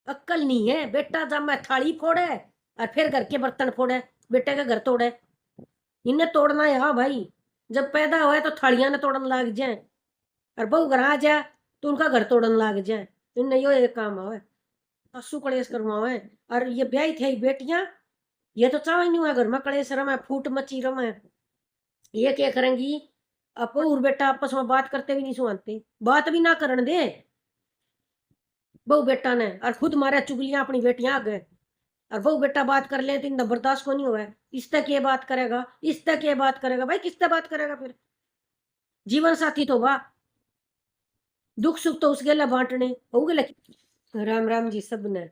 अक्कल नहीं है। बेटा जब मैं थाली फोड़े और फिर घर के बर्तन फोड़े, बेटे का घर तोड़े। इन्हें तोड़ना है हाँ भाई। जब पैदा हुआ तो थालियां ने तोड़न लाग जाए, और बहू घर आ जाए तो उनका घर तोड़न लाग जाए। इन्हें यो एक काम है, सासू कलेश करवावे। और ये ब्याही थे बेटियां, ये तो चाह ही नहीं हुआ घर में कलेश रमे, फूट मची रमे। ये क्या करेंगी, अब बहू और बेटा आपस में बात करते भी नहीं सुनते, बात भी ना करन दे बहू बेटा ने, और खुद मारे चुगलियां अपनी बेटियां आ गए। और बहू बेटा बात कर ले तो इनका बर्दाश्त को नहीं हुआ है। इस तक ये बात करेगा, इस तक ये बात करेगा, भाई किस तक बात करेगा फिर? जीवन साथी तो वाह, दुख सुख तो उसके लिए बांटने हो गए। राम राम जी सबने।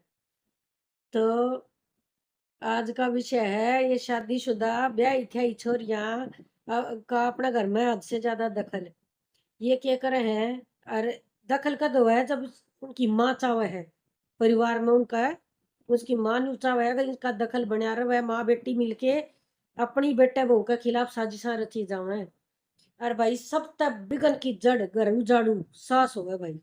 तो आज का विषय है ये शादीशुदा ब्याही थी छोरियां का अपना घर में हद से ज्यादा दखल। ये क्या करे हैं? अरे दखल कद हुआ है जब उनकी माँ चावे है, परिवार में उनका है, उसकी माँ ने चावे है कि इसका दखल बना रहे, वह माँ बेटी मिलके अपनी बेटे बहू के खिलाफ साजिशा रची जावे। और भाई सब तक बिगन की जड़ घर उजाड़ू सास हो गए भाई।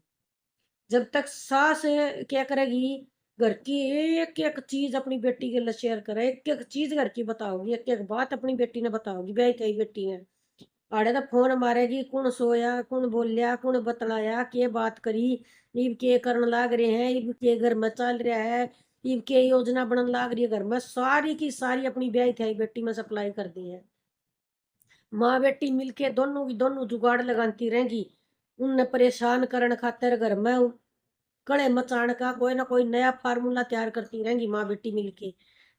जब तक सास क्या करेगी, घर की एक एक चीज अपनी बेटी के लिए शेयर करे, एक एक चीज घर की बताओगी, एक एक बात अपनी बेटी ने बताओगी। ब्याही थी बेटी है, आड़े तो फोन मारेगी, कौन सोया, कौन बोलिया, कौन बतलाया, के बात करी, इब के करन लाग रहे हैं, इब के घर में चल रहा है, इब के योजना बनन लाग रही है घर में, सारी की सारी अपनी ब्याही थी बेटी में सप्लाई कर दी है। माँ बेटी मिलके दोनों की दोनों जुगाड़ लगाती रहेंगी, उनने परेशान करने खातिर घर में कड़े मचान का कोई ना कोई नया फार्मूला तैयार करती रहेंगी माँ बेटी मिलके,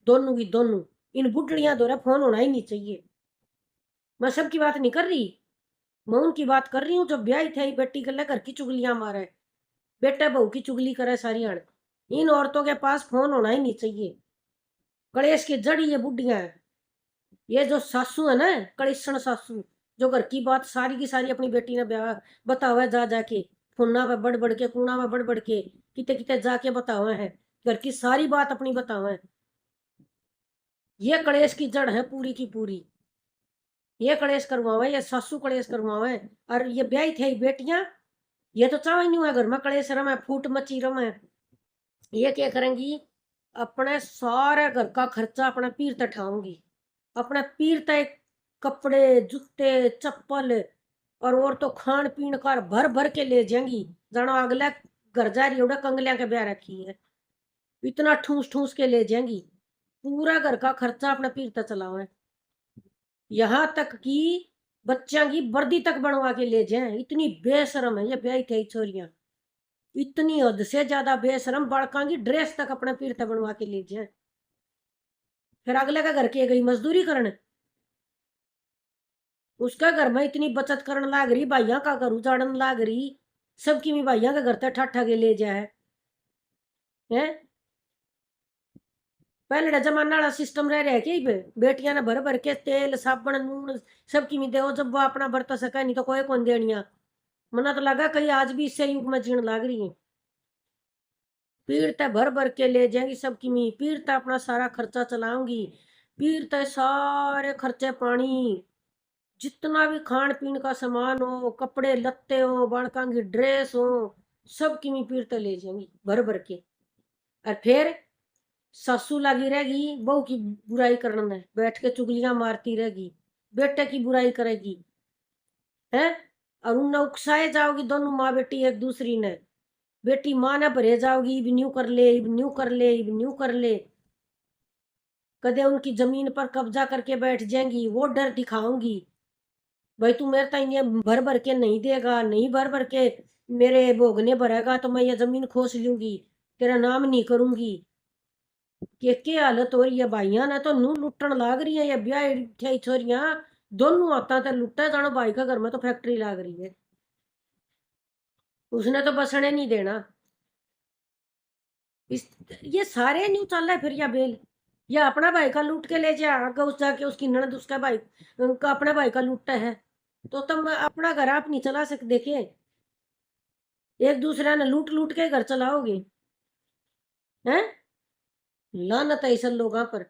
दोनों की दोनों। इन बुढ़िया दौरा फोन होना ही नहीं चाहिए। मैं सबकी बात नहीं कर रही, मैं उनकी बात कर रही हूँ जो ब्याही थे बेटी के लिए घर की चुगलियां मारे, बेटे बहू की चुगली करे सारी अण। इन औरतों के पास फोन होना ही नहीं चाहिए। कलेश की जड़ ये बुढ़िया है। ये जो सासू है ना, कलिसण सासू, जो घर की बात सारी की सारी अपनी बेटी ने बतावे जा जाके, फुन्ना पे बढ़ बढ़ के, कूणा में बढ़ बढ़ के, किते किते जाके बतावे है, घर की सारी बात अपनी बतावे। ये कलेश की जड़ है पूरी की पूरी। ये कलेश करवावे, ये सासू कलेश करवावे। और ये ब्याही थे बेटियां, ये तो चाह ही नहीं हुआ घर में कलेश रमे, फूट मची रमे। ये क्या करेंगी, अपने सारे घर का खर्चा अपने पीर तक ठाऊंगी, अपने पीर तक कपड़े जूते चप्पल, और तो खान पीन का भर भर के ले जाएंगी। जानो अगला घर जा रही है कंगलियां के ब्याह रखी है, इतना ठूस ठूस के ले जाएंगी। पूरा घर का खर्चा अपने पीर तक चलावे, यहाँ तक कि बच्चा की वर्दी तक बनवा के ले जाए। इतनी बेशरम है ये ब्याही थी छोरियां, इतनी हद से ज्यादा बेशरम, बड़का की ड्रेस तक अपने पीर तक बनवा के ले जाए। फिर अगले का घर के गई मजदूरी करने, उसका घर में इतनी बचत करने लाग रही, भाइया का घर उजाड़न लाग रही, सबकी मी भाइया का घर तक ठाठा के ले जाए है। पहले जमाना वाला सिस्टम रह रहा है बेटियां ने भर भर के तेल साबुन नून सबकी मी दे, जब वो अपना बरत सके, नहीं तो कोई कौन देनिया। मना तो लगा कहीं आज भी इसे युग में जीण लाग रही है। पीड़ते भर भर के ले जाएंगी सबकी मी, पीड़ते अपना सारा खर्चा चलाऊंगी, पीड़ते सारे खर्चे पानी, जितना भी खान पीन का सामान हो, कपड़े लत्ते हो, बालका की ड्रेस हो, सब की मी पीड़ते ले जाएंगी भर भर के। और फिर सासू लगी रहेगी बहू की बुराई करने में, बैठ के चुगलियां मारती रहेगी, बेटे की बुराई करेगी है। और उन्हें उकसाए जाओगी दोनों माँ बेटी एक दूसरी ने, बेटी माँ ने भरे जाओगी, इब न्यू कर ले, इब न्यू कर ले, इब न्यू कर ले। कदे उनकी जमीन पर कब्जा करके बैठ जाएंगी, वो डर दिखाऊंगी, भाई तू मेरे ताई ये भर भर के नहीं देगा, नहीं भर भर के मेरे भोगने भरेगा तो मैं ये जमीन खोस लूंगी, तेरा नाम नहीं करूंगी। के हालत हो रही है भाइया ने तो नू लुटन लाग रही है ये ब्याह थे छोरियां, दोनों हाथा ते लुटा जानो। भाई का घर में तो फैक्ट्री लाग रही है, उसने तो बसने नहीं देना। इस ये सारे न्यू चल रहा है फिर, या बेल या अपना भाई का लूट के ले जा आगे, उस जाके उसकी ननद उसका भाई उनका अपने भाई का लूटता है। तो तुम अपना घर आप नहीं चला सकते देखे, एक दूसरे ने लूट लूट के घर चलाओगे हैं? लानत है ऐसे लोगों पर।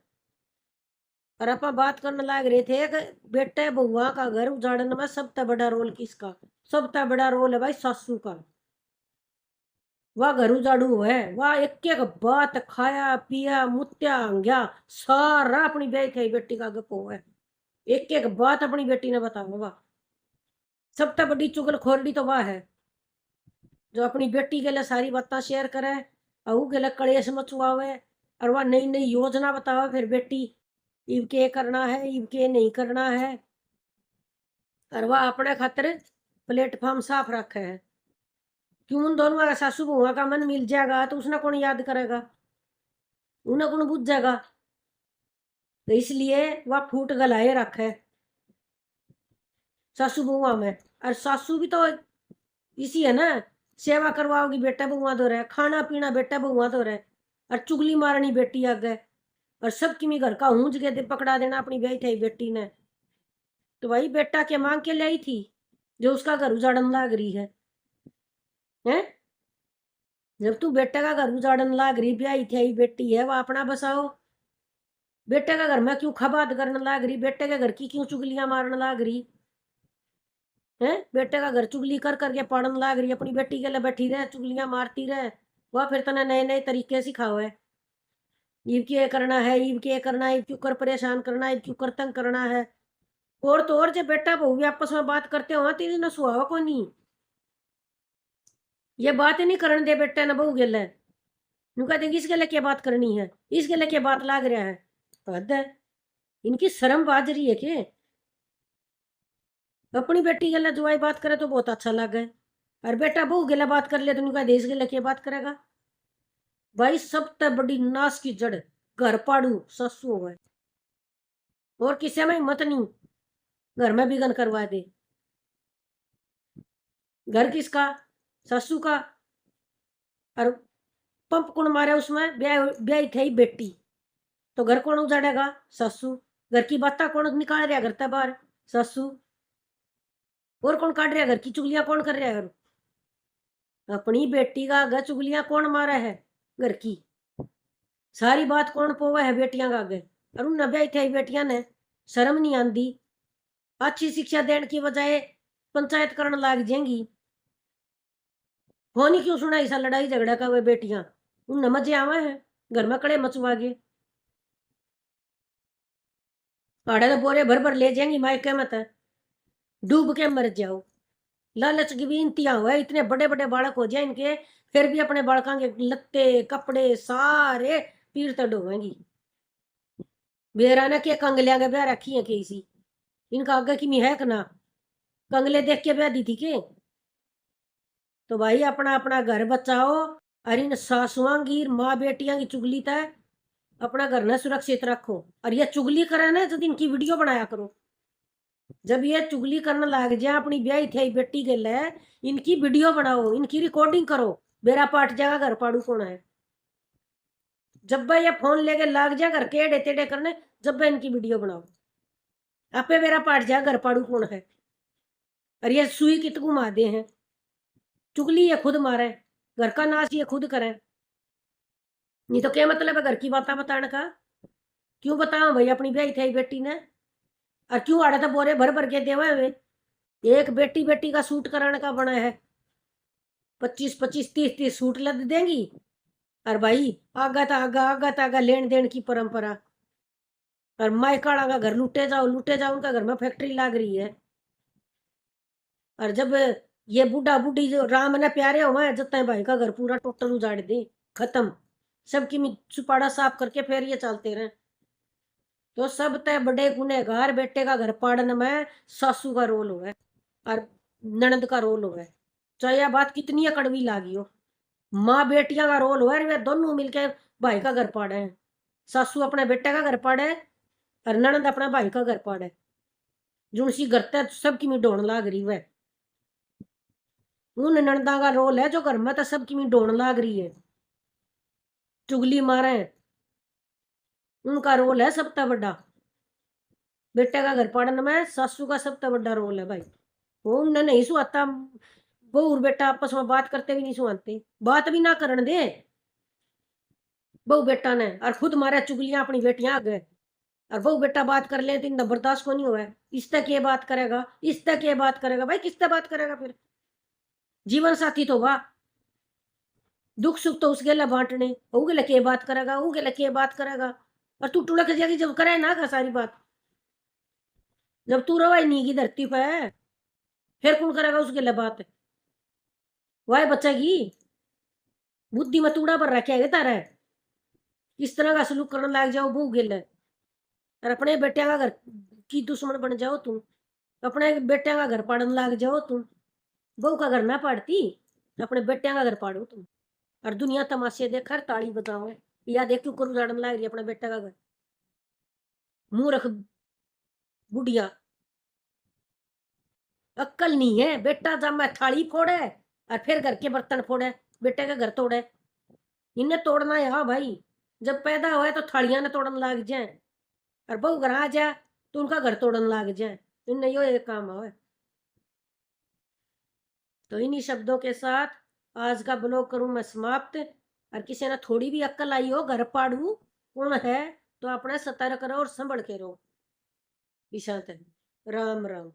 और अपन बात करने लाग रहे थे कि बेटे बहुआ का घर उजाड़ने में सबसे बड़ा रोल किसका? सबसे बड़ा रोल है भाई सासू का। वाह घर उजाड़ू है, वाह एक एक बात खाया पिया मुत्या गया सारा अपनी बेटी का गपो है। एक एक बात अपनी बेटी ने बताओ वाह। सबसे बड़ी चुगलखोरी तो वाह है जो अपनी बेटी के लिए सारी बातें शेयर करे और के लिए कलेश मचुआवे और वह नई नई योजना बतावे फिर बेटी इब के करना है इब के नहीं करना है और वह अपने खातिर प्लेटफॉर्म साफ रखे है। क्यों उन दोनों का सासू बहुआ का मन मिल जाएगा तो उसने कौन याद करेगा, उन्हें कौन बुझ जाएगा। तो इसलिए वह फूट गलाए रखे सासू बहुआ में। और सासू भी तो इसी है ना, सेवा करवाओगी बेटा बहुआ तो रहे, खाना पीना बेटा बहुआ तो रहे, और चुगली मारनी बेटी आगे, और सबकी मी घर का हूंज के दे पकड़ा देना अपनी बेटी बेटी ने। तो भाई बेटा के मांग के लाई थी जो उसका घर उजाड़न लाग रही है हैं? जब तू बेटे का घर उजाड़न लाग रही ब्याही थी बेटी है वह अपना बसाओ। बेटे का घर में क्यों खबाद करने लाग रही, बेटे के घर की क्यों चुगलियां मारने लाग रही है? बेटे का घर चुगली कर करके पढ़न लाग रही, अपनी बेटी के लिए बैठी रहे चुगलियां मारती रहे, वह फिर तने नए नए तरीके सिखाओ है। ईब के करना है ईब के करना है, ईब क्यों कर परेशान करना है, ईब क्यों कर तंग करना है। और तो और जब बेटा बहू भी आपस में बात करते हो तो इन्हें सुहावा को नहीं, ये बात ही नहीं करने दे बेटे ने बहू गेले नु कहते इसके लिए क्या बात करनी है, इसके लिए क्या बात लाग रहा है। हद है, इनकी शर्म बाज रही है के अपनी बेटी के लिए जुआई बात करे तो बहुत अच्छा लगे, और बेटा बहू के लिए बात कर ले तो उनका देश के लिए क्या बात करेगा। भाई सबसे बड़ी नाश की जड़ घर पाड़ू ससु है, और किसी में हिम्मत नहीं घर में बिगन करवा दे। घर किसका, ससु का, और पंप कौन मारे उसमें ब्याह ब्याह थे बेटी, तो घर कौन उजाड़ेगा, ससु। घर की बात कौन निकाल रहा घर तक बाहर, ससु। और कौन काट रहा घर की चुगलियां कौन कर रहा है, अपनी बेटी का घर चुगलियां कौन मारा है, घर की सारी बात कौन पोवा है बेटियां का आगे। और उन ब्याह थे बेटियां ने शर्म नहीं आती, अच्छी शिक्षा देने की बजाय पंचायत करने लाग जाएंगी। होनी क्यों सुना ऐसा लड़ाई झगड़ा का वे बेटियां, उन मजे आवे हैं घर में कड़े मचवा गे, आड़े तो बोरे भर भर ले जाएंगी मायके में तो डूब के मर जाओ। लालच की भी इंतिया हुआ है, इतने बड़े बड़े बालक हो जाए इनके फिर भी अपने बालकों के लत्ते कपड़े सारे पीर तो डोवेंगी। बेरा ने के कंगलिया के ब्याह रखी है कैसी, इनका आगे की मी है ना कंगले देख के ब्याह दी थी के। तो भाई अपना अपना घर बचाओ, और इन सासुआ की माँ बेटियां की चुगली तय अपना घर न सुरक्षित रखो। और ये चुगली करे ना तो इनकी वीडियो बनाया करो, जब ये चुगली करने लग जाए अपनी ब्याही थी बेटी के लिए इनकी वीडियो बनाओ, इनकी रिकॉर्डिंग करो, बेरा पाट जाएगा घर पाड़ू कौन है। जब भाई ये फोन लेके लाग जाए घर के एड़े टेढ़े करने, जब भाई इनकी वीडियो बनाओ, आपे बेरा पाट जाए घर पाड़ू कौन है। और ये सुई कित घुमा दे हैं, चुगली ये खुद मारे, घर का नाश ये खुद करे, नहीं तो क्या मतलब है घर की बातें बताने का। क्यों बताओ भाई अपनी ब्याही थी बेटी ने, और क्यों आड़े तो बोरे भर भर के देवे हुए। एक बेटी बेटी का सूट कराने का बना है, 25-25 30-30 सूट लद देंगी, और भाई आगा तागा लेन देन की परंपरा। और मायकाड़ा का घर लूटे जाओ उनका घर में फैक्ट्री लाग रही है। और जब ये बूढ़ा बूढ़ी जो राम ने प्यारे हुए जब तक भाई का घर पूरा टोटल उजाड़ दे खत्म, सबकी सुपाड़ा साफ करके फिर ये चलते रहे। तो सब तय बड़े गुनहगार बेटे का घर पाड़ने में सासू का रोल हुआ और ननद का रोल हुआ, चाहे यह बात कितनी कड़वी लागी हो। माँ बेटियां का रोल हुआ वे दोनों मिलके भाई का घर पाड़े हैं, सासू अपने बेटे का घर पाड़े और ननद अपने भाई का घर पाड़े। जो सी घर तक सबकी मी ढोण लाग रही है, उन ननदा का रोल है जो घर में तो सबकी मी ढोण लाग रही है चुगली मारे, उनका रोल है सबसे बड़ा। बेटे का घर पाड़ने में सासू का सबसे बड़ा रोल है भाई। वो उन्हें नहीं सुहाता, बहू और बेटा आपस में बात करते भी नहीं सुहाते, बात भी ना करने दे बहू बेटा ने, और खुद मारे चुगलियां अपनी बेटियां आ गए। और बहू बेटा बात कर ले तो इतना बर्दाश्त को नहीं हुआ, इस तक ये बात करेगा इस तक ये बात करेगा, भाई किस तक बात करेगा फिर, जीवन साथी तो वाह दुख सुख तो उसके ला बांटने, उगे लके बात करेगा, उगे लके बात करेगा। और तू टुड़क जाएगी जब करे ना का सारी बात, जब तू रवाई नहीं की धरती पे, फिर कौन करेगा उसके लिए बात? वाह बचेगी बुद्धि में तूड़ा पर रखे है तारा, किस तरह का सलूक करने लग जाओ बहू गिल, और अपने बेटिया का घर की दुश्मन बन जाओ तुम, अपने बेटिया का घर पाड़न लग जाओ तुम। बहू का घर ना पाड़ती, अपने बेटिया का घर पाड़ो तुम। और दुनिया तमाशे देख हर ताली बताओ, या देख क्यों कर उजाड़न लग रही अपने बेटा का घर। मूर्ख बुढ़िया, अक्कल नहीं है। बेटा जब मैं थाली फोड़े और फिर घर के बर्तन फोड़े, बेटे का घर तोड़े। इन्हें तोड़ना है हाँ भाई, जब पैदा हुआ तो थालियां ने तोड़न लग जाए, और बहू घर आ जाए तो उनका घर तोड़न लग जाए। इन्हें यो एक काम है। तो इन्हीं शब्दों के साथ आज का ब्लॉग करूं मैं समाप्त। और किसी ने थोड़ी भी अक्कल आई हो, घर पाड़ू कौन है तो अपने सतर्क रहो और संभल के रहो। ईशांत राम राम।